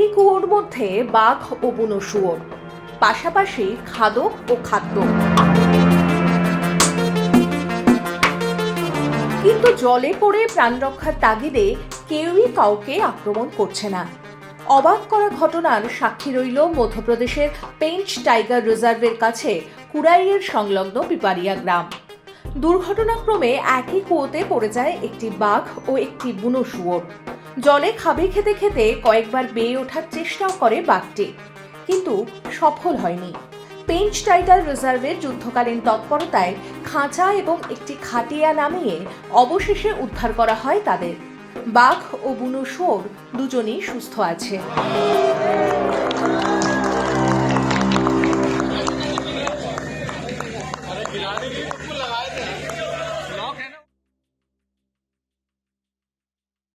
একই কুয়োর মধ্যে বাঘ ও বুনো শুয়োর, পাশাপাশি খাদক ও খাদ্য। কিন্তু জলে পড়ে প্রাণ রক্ষার তাগিদে কেউই কাউকে আক্রমণ করছে না। অবাক করা ঘটনার সাক্ষী রইল মধ্যপ্রদেশের পেঞ্চ টাইগার রিজার্ভের কাছে কুরাইয়ের সংলগ্ন পিপারিয়া গ্রাম। দুর্ঘটনাক্রমে একই কুয়োতে পড়ে যায় একটি বাঘ ও একটি বুনো শুয়োর। জলে খাবে খেতে খেতে কয়েকবার বেয়ে ওঠার চেষ্টাও করে বাঘটি, কিন্তু সফল হয়নি। পেঞ্চ টাইগার রিজার্ভের যুদ্ধকালীন তৎপরতায় খাঁচা এবং একটি খাটিয়া নামিয়ে অবশেষে উদ্ধার করা হয় তাদের। বাঘ ও বুনো শুয়োর দুজনেই সুস্থ আছে।